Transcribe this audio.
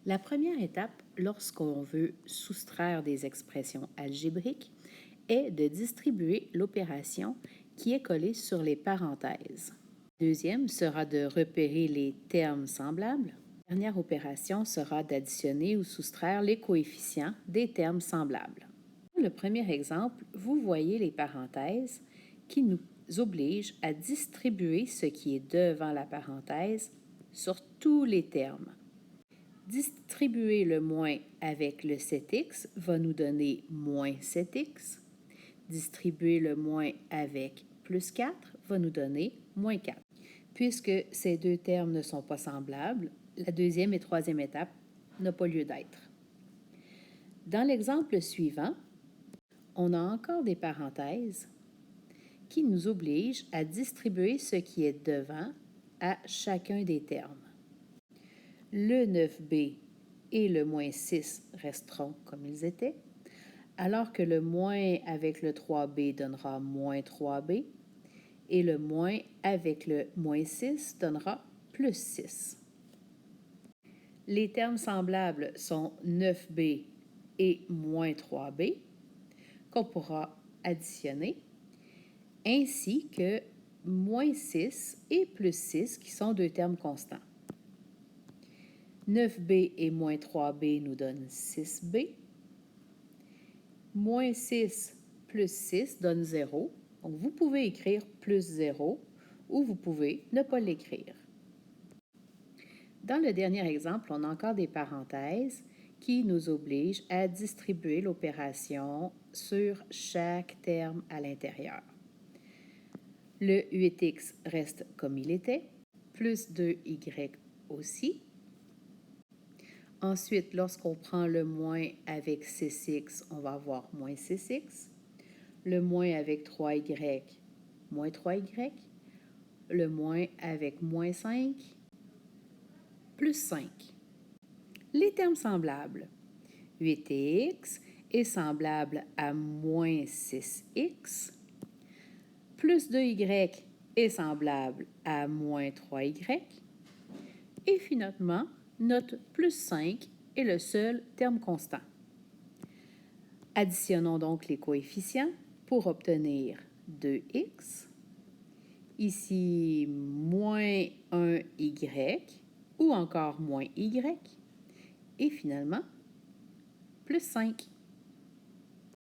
La première étape, lorsqu'on veut soustraire des expressions algébriques, est de distribuer l'opération qui est collée sur les parenthèses. Deuxième sera de repérer les termes semblables. La dernière opération sera d'additionner ou soustraire les coefficients des termes semblables. Dans le premier exemple, vous voyez les parenthèses qui nous obligent à distribuer ce qui est devant la parenthèse sur tous les termes. Distribuer le moins avec le 7x va nous donner moins 7x. Distribuer le moins avec plus 4 va nous donner moins 4. Puisque ces deux termes ne sont pas semblables, la deuxième et troisième étape n'a pas lieu d'être. Dans l'exemple suivant, on a encore des parenthèses qui nous obligent à distribuer ce qui est devant à chacun des termes. Le 9b et le moins 6 resteront comme ils étaient, alors que le moins avec le 3b donnera moins 3b et le moins avec le moins 6 donnera plus 6. Les termes semblables sont 9b et moins 3b qu'on pourra additionner, ainsi que moins 6 et plus 6 qui sont deux termes constants. 9b et moins 3b nous donnent 6b. Moins 6 plus 6 donne 0. Donc, vous pouvez écrire plus 0 ou vous pouvez ne pas l'écrire. Dans le dernier exemple, on a encore des parenthèses qui nous obligent à distribuer l'opération sur chaque terme à l'intérieur. Le 8x reste comme il était, plus 2y aussi. Ensuite, lorsqu'on prend le moins avec 6x, on va avoir moins 6x. Le moins avec 3y, moins 3y. Le moins avec moins 5, plus 5. Les termes semblables. 8x est semblable à moins 6x. Plus 2y est semblable à moins 3y. Et finalement, notre plus 5 est le seul terme constant. Additionnons donc les coefficients pour obtenir 2x. Ici, moins 1y ou encore moins y. Et finalement, plus 5.